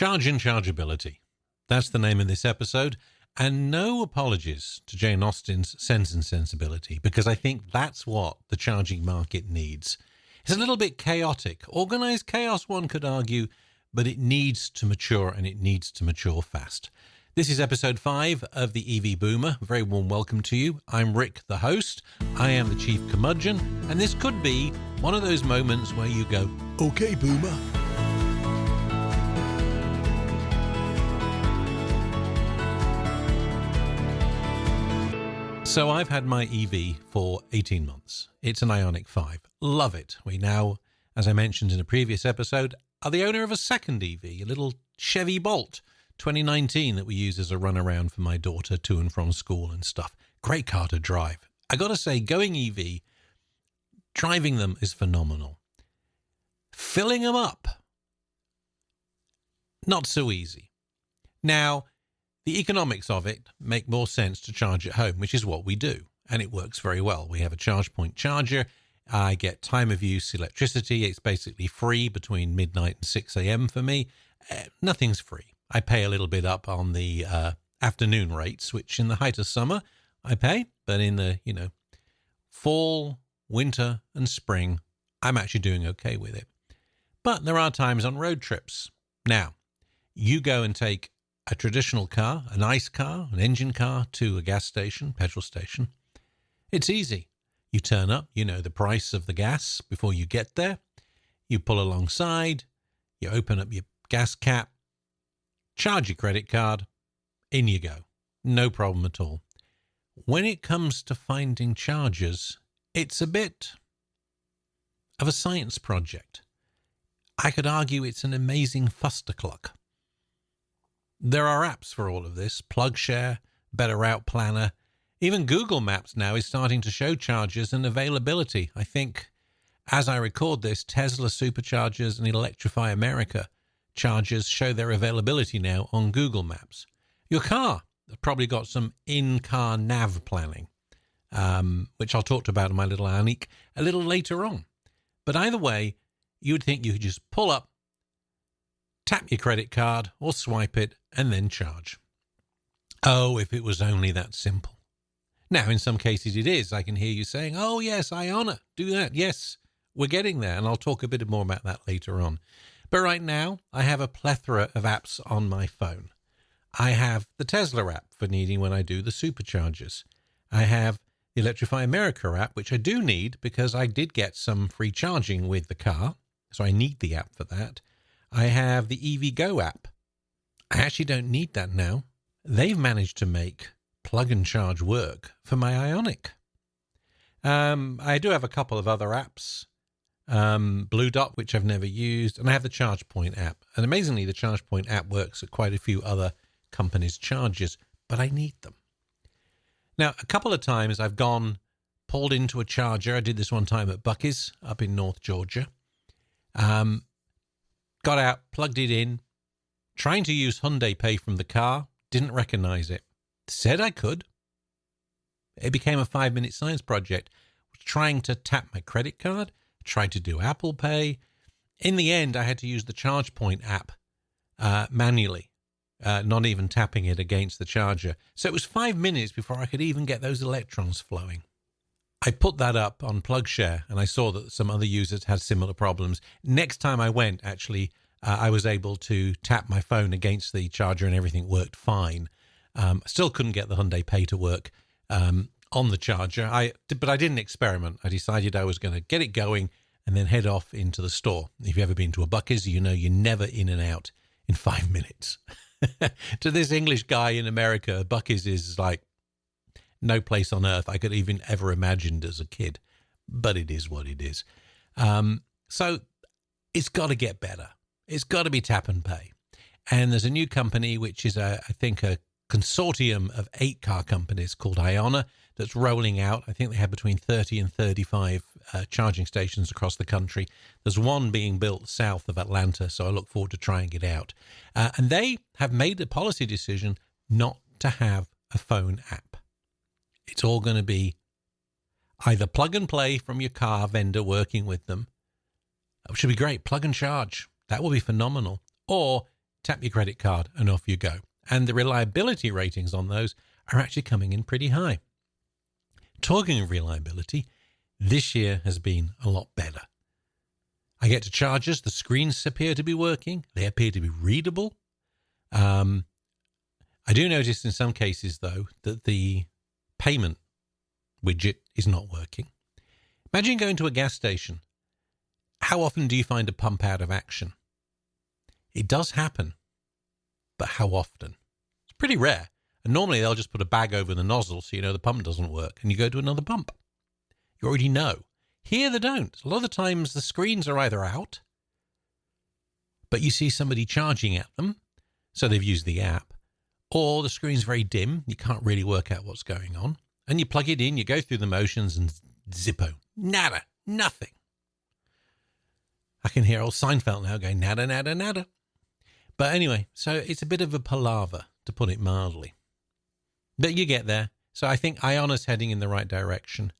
Charge and Chargeability. That's the name of this episode. And no apologies to Jane Austen's Sense and Sensibility, because I think that's what the charging market needs. It's a little bit chaotic. Organized chaos, one could argue, but it needs to mature, and it needs to mature fast. This is episode 5 of the EV Boomer. A very warm welcome to you. I'm Rick, the host. I am the chief curmudgeon, and this could be one of those moments where you go, "Okay, Boomer." So I've had my EV for 18 months. It's an Ioniq 5. Love it. We now, as I mentioned in a previous episode, are the owner of a second EV, a little Chevy Bolt 2019 that we use as a runaround for my daughter to and from school and stuff. Great car to drive. I got to say, going EV, driving them is phenomenal. Filling them up, not so easy. Now, the economics of it make more sense to charge at home, which is what we do, and it works very well. We have a charge point charger. I get time of use electricity. It's basically free between midnight and 6 a.m. for me. Nothing's free. I pay a little bit up on the afternoon rates, which in the height of summer I pay, but in the fall, winter, and spring, I'm actually doing okay with it. But there are times on road trips. Now, you go and take a traditional car, an ICE car, an engine car, to a gas station, petrol station. It's easy. You turn up, you know the price of the gas before you get there. You pull alongside, you open up your gas cap, charge your credit card, in you go. No problem at all. When it comes to finding chargers, it's a bit of a science project. I could argue it's an amazing fustercluck. There are apps for all of this. PlugShare, Better Route Planner. Even Google Maps now is starting to show chargers and availability. I think, as I record this, Tesla Superchargers and Electrify America chargers show their availability now on Google Maps. Your car has probably got some in-car nav planning, which I'll talk about in my little Ioniq a little later on. But either way, you would think you could just pull up, tap your credit card or swipe it, and then charge. Oh, if it was only that simple. Now, in some cases it is. I can hear you saying, "Oh, yes, Iona, do that." Yes, we're getting there, and I'll talk a bit more about that later on. But right now, I have a plethora of apps on my phone. I have the Tesla app for needing when I do the superchargers. I have the Electrify America app, which I do need because I did get some free charging with the car, so I need the app for that. I have the EV Go app. I actually don't need that now. They've managed to make plug and charge work for my Ioniq. I do have a couple of other apps. Blue Dot, which I've never used, and I have the ChargePoint app. And amazingly, the ChargePoint app works at quite a few other companies' chargers, but I need them. Now, a couple of times I've pulled into a charger. I did this one time at Bucky's up in North Georgia. Got out, plugged it in, trying to use Hyundai Pay from the car, didn't recognize it. Said I could. It became a 5-minute science project. Was trying to tap my credit card, tried to do Apple Pay. In the end, I had to use the ChargePoint app manually, not even tapping it against the charger. So it was 5 minutes before I could even get those electrons flowing. I put that up on PlugShare, and I saw that some other users had similar problems. Next time I went, actually, I was able to tap my phone against the charger and everything worked fine. Still couldn't get the Hyundai Pay to work on the charger, but I didn't experiment. I decided I was going to get it going and then head off into the store. If you've ever been to a Bucky's, you know you're never in and out in 5 minutes. To this English guy in America, Bucky's is like no place on earth I could even ever imagined as a kid, but it is what it is. So it's got to get better. It's got to be tap and pay. And there's a new company, which is, I think, a consortium of 8 car companies called Iona that's rolling out. I think they have between 30 and 35 charging stations across the country. There's one being built south of Atlanta, so I look forward to trying it out. And they have made a policy decision not to have a phone app. It's all going to be either plug and play from your car vendor working with them, which would be great, plug and charge. That will be phenomenal. Or tap your credit card, and off you go. And the reliability ratings on those are actually coming in pretty high. Talking of reliability, this year has been a lot better. I get to chargers, the screens appear to be working, they appear to be readable. I do notice in some cases, though, that the payment widget is not working. Imagine going to a gas station. How often do you find a pump out of action? It does happen, but how often? It's pretty rare. And normally they'll just put a bag over the nozzle so you know the pump doesn't work and you go to another pump. You already know. Here they don't. A lot of the times the screens are either out, but you see somebody charging at them, so they've used the app, or the screen's very dim, you can't really work out what's going on, and you plug it in, you go through the motions, and zippo. Nada. Nothing. I can hear old Seinfeld now going, nada, nada, nada. But anyway, so it's a bit of a palaver, to put it mildly. But you get there. So I think Iona's heading in the right direction.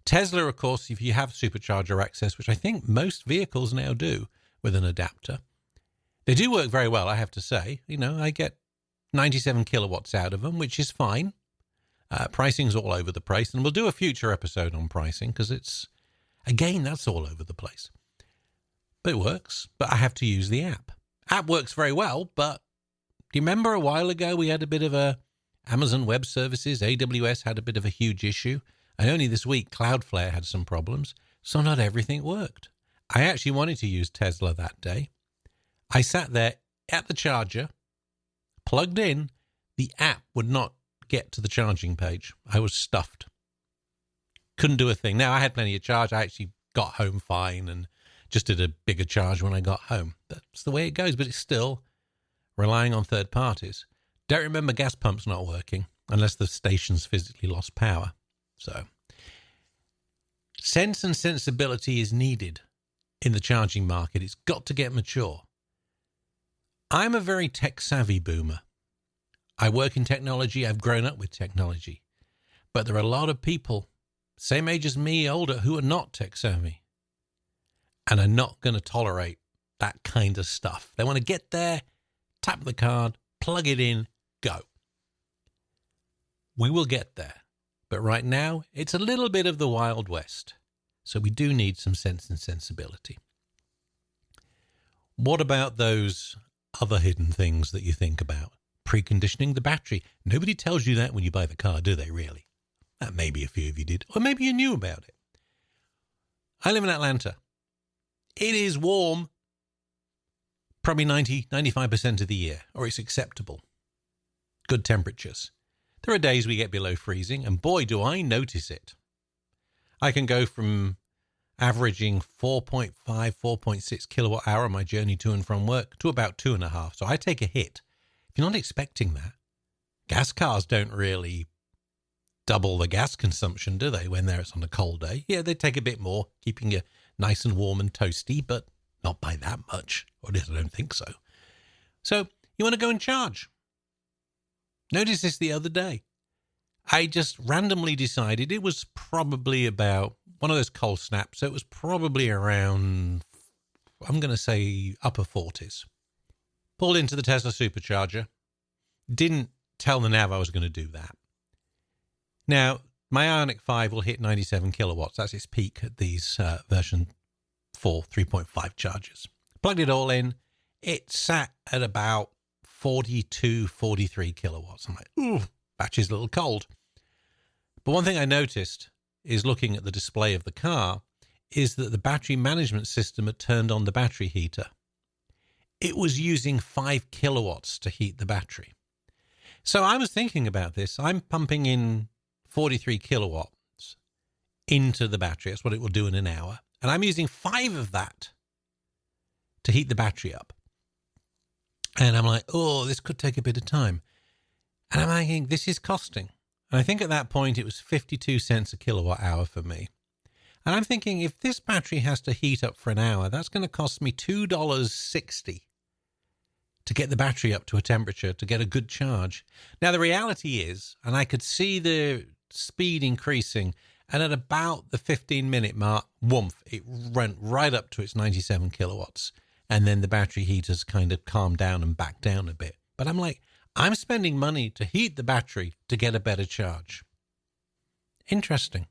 Tesla, of course, if you have supercharger access, which I think most vehicles now do with an adapter, they do work very well, I have to say. You know, I get 97 kilowatts out of them, which is fine. Pricing's all over the place, and we'll do a future episode on pricing because it's, again, that's all over the place. But it works, but I have to use the app. App works very well, but do you remember a while ago we had a bit of a Amazon Web Services, AWS had a bit of a huge issue, and only this week Cloudflare had some problems, so not everything worked. I actually wanted to use Tesla that day. I sat there at the charger, plugged in, the app would not get to the charging page. I was stuffed. Couldn't do a thing. Now, I had plenty of charge. I actually got home fine and just did a bigger charge when I got home. That's the way it goes, but it's still relying on third parties. Don't remember gas pumps not working unless the station's physically lost power. So, sense and sensibility is needed in the charging market. It's got to get mature. I'm a very tech-savvy boomer. I work in technology. I've grown up with technology. But there are a lot of people, same age as me, older, who are not tech-savvy and are not going to tolerate that kind of stuff. They want to get there, tap the card, plug it in, go. We will get there. But right now, it's a little bit of the Wild West. So we do need some sense and sensibility. What about those other hidden things that you think about? Preconditioning the battery. Nobody tells you that when you buy the car, do they really? Maybe a few of you did. Or maybe you knew about it. I live in Atlanta. It is warm probably 95% of the year, or it's acceptable. Good temperatures. There are days we get below freezing, and boy, do I notice it. I can go from averaging 4.5, 4.6 kilowatt hour on my journey to and from work to about 2.5. So I take a hit. If you're not expecting that, gas cars don't really double the gas consumption, do they, when it's on a cold day? Yeah, they take a bit more, keeping you nice and warm and toasty, but not by that much, or at least I don't think so. So you want to go and charge. Notice this the other day. I just randomly decided it was probably about one of those cold snaps, so it was probably around, I'm going to say, upper 40s. Pulled into the Tesla supercharger. Didn't tell the nav I was going to do that. Now, my Ioniq 5 will hit 97 kilowatts. That's its peak at these version 4 3.5 chargers. Plugged it all in. It sat at about 42, 43 kilowatts. I'm like, ooh, battery's a little cold. But one thing I noticed is looking at the display of the car is that the battery management system had turned on the battery heater. It was using 5 kilowatts to heat the battery. So I was thinking about this. I'm pumping in 43 kilowatts into the battery. That's what it will do in an hour. And I'm using 5 of that to heat the battery up. And I'm like, oh, this could take a bit of time. And I'm thinking, this is costing. And I think at that point it was 52 cents a kilowatt hour for me. And I'm thinking, if this battery has to heat up for an hour, that's going to cost me $2.60 to get the battery up to a temperature, to get a good charge. Now, the reality is, and I could see the speed increasing, and at about the 15-minute mark, whoomph, it went right up to its 97 kilowatts. and then the battery heaters kind of calm down and back down a bit. But I'm like, I'm spending money to heat the battery to get a better charge. Interesting.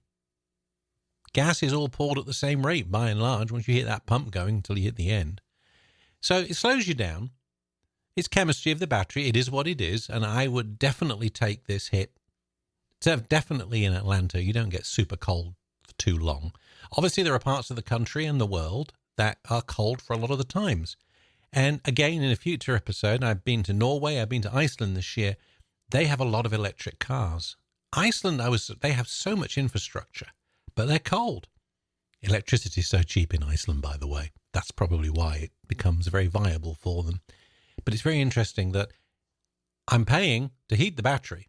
Gas is all poured at the same rate, by and large, once you hit that pump going until you hit the end. So it slows you down. It's chemistry of the battery. It is what it is, and I would definitely take this hit. So definitely in Atlanta, you don't get super cold for too long. Obviously, there are parts of the country and the world that are cold for a lot of the times. And again, in a future episode, I've been to Norway, I've been to Iceland this year. They have a lot of electric cars. Iceland, they have so much infrastructure, but they're cold. Electricity is so cheap in Iceland, by the way. That's probably why it becomes very viable for them. But it's very interesting that I'm paying to heat the battery.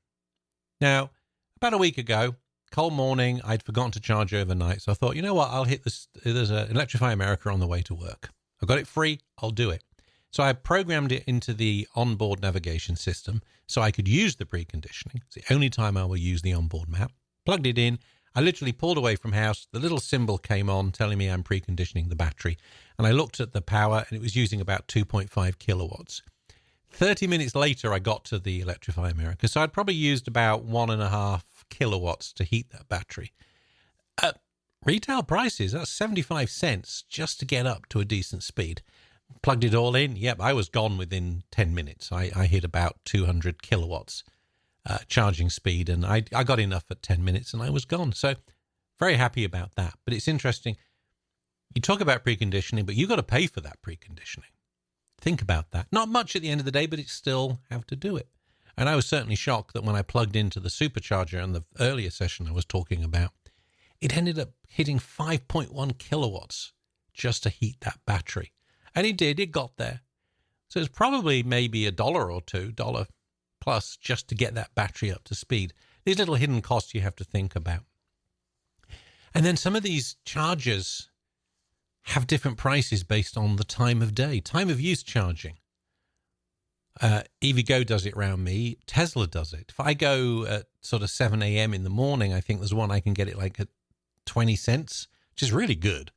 Now, about a week ago, cold morning, I'd forgotten to charge overnight. So I thought, you know what, I'll hit this. There's an Electrify America on the way to work. I've got it free. I'll do it. So I programmed it into the onboard navigation system so I could use the preconditioning. It's the only time I will use the onboard map. Plugged it in. I literally pulled away from house. The little symbol came on telling me I'm preconditioning the battery. And I looked at the power and it was using about 2.5 kilowatts. 30 minutes later, I got to the Electrify America. So I'd probably used about 1.5 kilowatts to heat that battery. At retail prices, that's 75 cents just to get up to a decent speed. Plugged it all in. Yep, I was gone within 10 minutes. I hit about 200 kilowatts charging speed, and I got enough at 10 minutes and I was gone. So very happy about that. But it's interesting. You talk about preconditioning, but you got to pay for that preconditioning. Think about that. Not much at the end of the day, but you still have to do it. And I was certainly shocked that when I plugged into the supercharger in the earlier session I was talking about, it ended up hitting 5.1 kilowatts just to heat that battery. And it did. It got there. So it's probably maybe $1 or $2 plus just to get that battery up to speed. These little hidden costs you have to think about. And then some of these chargers have different prices based on the time of day, time of use charging. EVgo does it around me. Tesla does it. If I go at sort of 7 a.m. in the morning, I think there's one I can get it like at 20 cents, which is really good,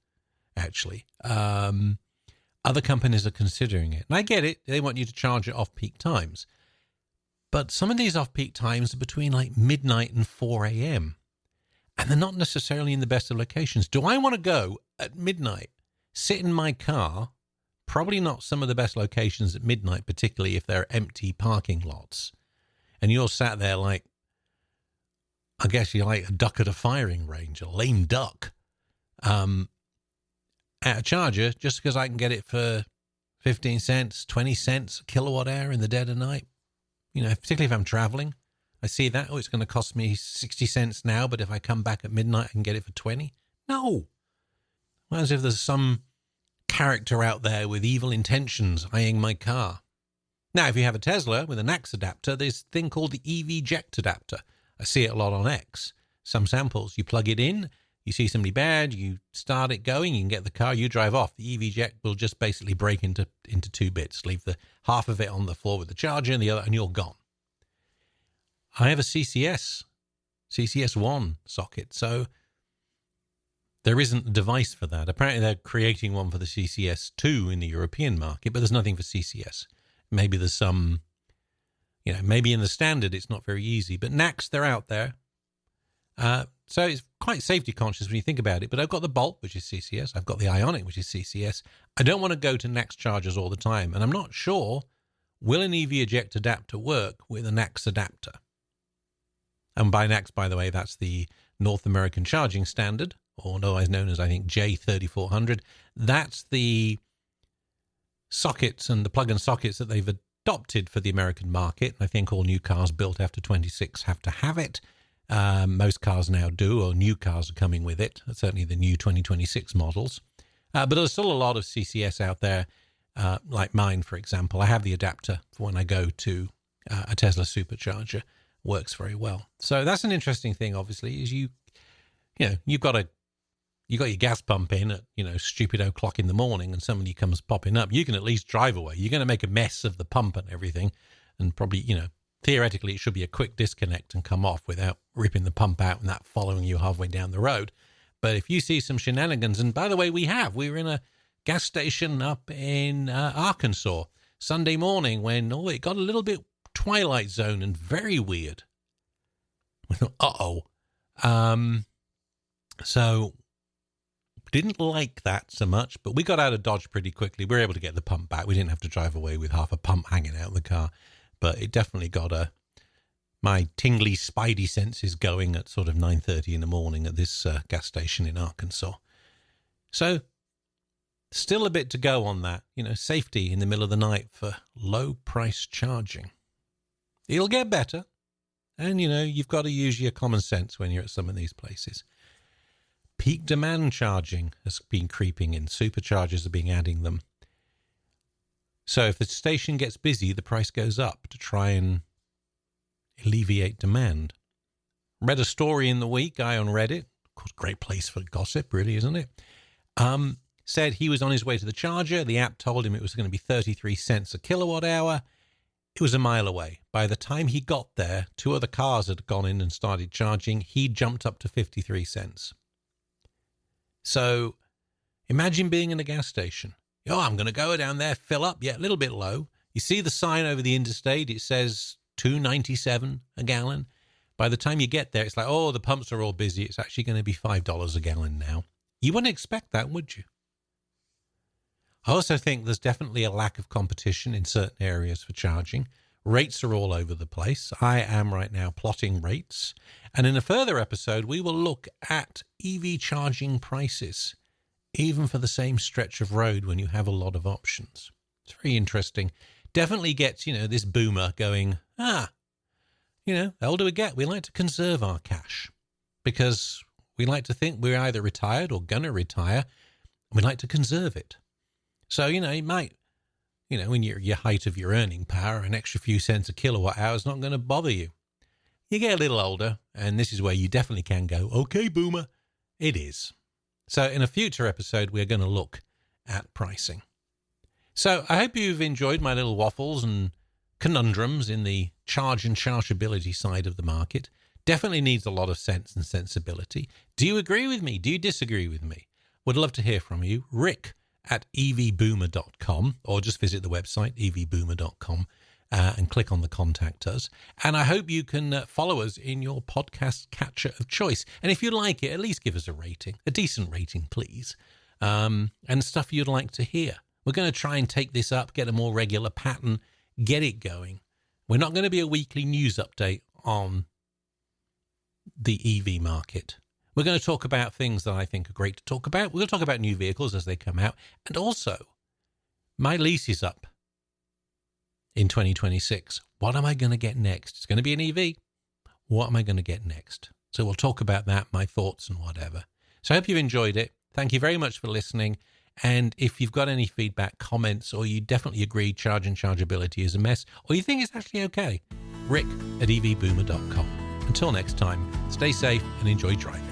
actually. Other companies are considering it. And I get it. They want you to charge at off-peak times. But some of these off-peak times are between like midnight and 4 a.m. And they're not necessarily in the best of locations. Do I want to go at midnight, sit in my car? Probably not some of the best locations at midnight, particularly if they're empty parking lots. And you're sat there like, I guess you're like a duck at a firing range, a lame duck. At a charger, just because I can get it for 15 cents, 20 cents a kilowatt hour in the dead of night. You know, particularly if I'm traveling, I see that, it's going to cost me 60 cents now, but if I come back at midnight, I can get it for 20. No. Well, as if there's some character out there with evil intentions eyeing my car. Now, if you have a Tesla with an AX adapter, there's a thing called the EV Ject adapter. I see it a lot on X. Some samples, you plug it in, you see somebody bad, you start it going, you can get the car, you drive off. The EV Ject will just basically break into 2 bits, leave the half of it on the floor with the charger and the other, and you're gone. I have a CCS1 socket, so there isn't a device for that. Apparently they're creating one for the CCS2 in the European market, but there's nothing for CCS. Maybe there's some, maybe in the standard it's not very easy, but NACS, they're out there. So it's quite safety conscious when you think about it. But I've got the Bolt, which is CCS. I've got the Ionic, which is CCS. I don't want to go to NACS chargers all the time. And I'm not sure, will an EV eject adapter work with a NACS adapter? And by NACS, by the way, that's the North American Charging Standard, or otherwise known as, I think, J3400. That's the sockets and the plug-in sockets that they've adopted for the American market. I think all new cars built after 26 have to have it. Most cars now do, or new cars are coming with it, certainly the new 2026 models. But there's still a lot of CCS out there, like mine, for example. I have the adapter for when I go to a Tesla supercharger. Works very well. So that's an interesting thing, obviously, is you've got your gas pump in at, stupid o'clock in the morning and somebody comes popping up. You can at least drive away. You're going to make a mess of the pump and everything, and probably, theoretically, it should be a quick disconnect and come off without ripping the pump out and that following you halfway down the road. But if you see some shenanigans, and by the way, we were in a gas station up in Arkansas Sunday morning when it got a little bit Twilight Zone and very weird. We thought, so didn't like that so much, but we got out of Dodge pretty quickly. We were able to get the pump back. We didn't have to drive away with half a pump hanging out of the car, but it definitely got my tingly spidey senses going at sort of 9:30 in the morning at this gas station in Arkansas. So still a bit to go on that, safety in the middle of the night for low price charging. It'll get better. And, you've got to use your common sense when you're at some of these places. Peak demand charging has been creeping in. Superchargers are being adding them. So if the station gets busy, the price goes up to try and alleviate demand. Read a story in the week, guy on Reddit, of course, great place for gossip, really, isn't it? Said he was on his way to the charger. The app told him it was going to be 33 cents a kilowatt hour. It was a mile away. By the time he got there, 2 other cars had gone in and started charging. He jumped up to 53 cents. So imagine being in a gas station. I'm going to go down there, fill up. Yeah, a little bit low. You see the sign over the interstate. It says $2.97 a gallon. By the time you get there, it's like, the pumps are all busy. It's actually going to be $5 a gallon now. You wouldn't expect that, would you? I also think there's definitely a lack of competition in certain areas for charging. Rates are all over the place. I am right now plotting rates. And in a further episode, we will look at EV charging prices, even for the same stretch of road when you have a lot of options. It's very interesting. Definitely gets, this boomer going, the older we get, we like to conserve our cash because we like to think we're either retired or going to retire. And we like to conserve it. So, it might, when you're at your height of your earning power, an extra few cents a kilowatt hour is not going to bother you. You get a little older, and this is where you definitely can go, okay, boomer. It is. So in a future episode, we're going to look at pricing. So I hope you've enjoyed my little waffles and conundrums in the charge and chargeability side of the market. Definitely needs a lot of sense and sensibility. Do you agree with me? Do you disagree with me? Would love to hear from you. Rick@evboomer.com, or just visit the website, evboomer.com, and click on the Contact Us. And I hope you can follow us in your podcast catcher of choice. And if you like it, at least give us a rating, a decent rating, please, and stuff you'd like to hear. We're going to try and take this up, get a more regular pattern, get it going. We're not going to be a weekly news update on the EV market. We're going to talk about things that I think are great to talk about. We're going to talk about new vehicles as they come out. And also, my lease is up in 2026. What am I going to get next? It's going to be an EV. What am I going to get next? So we'll talk about that, my thoughts and whatever. So I hope you've enjoyed it. Thank you very much for listening. And if you've got any feedback, comments, or you definitely agree charge and chargeability is a mess, or you think it's actually okay, Rick@evboomer.com. Until next time, stay safe and enjoy driving.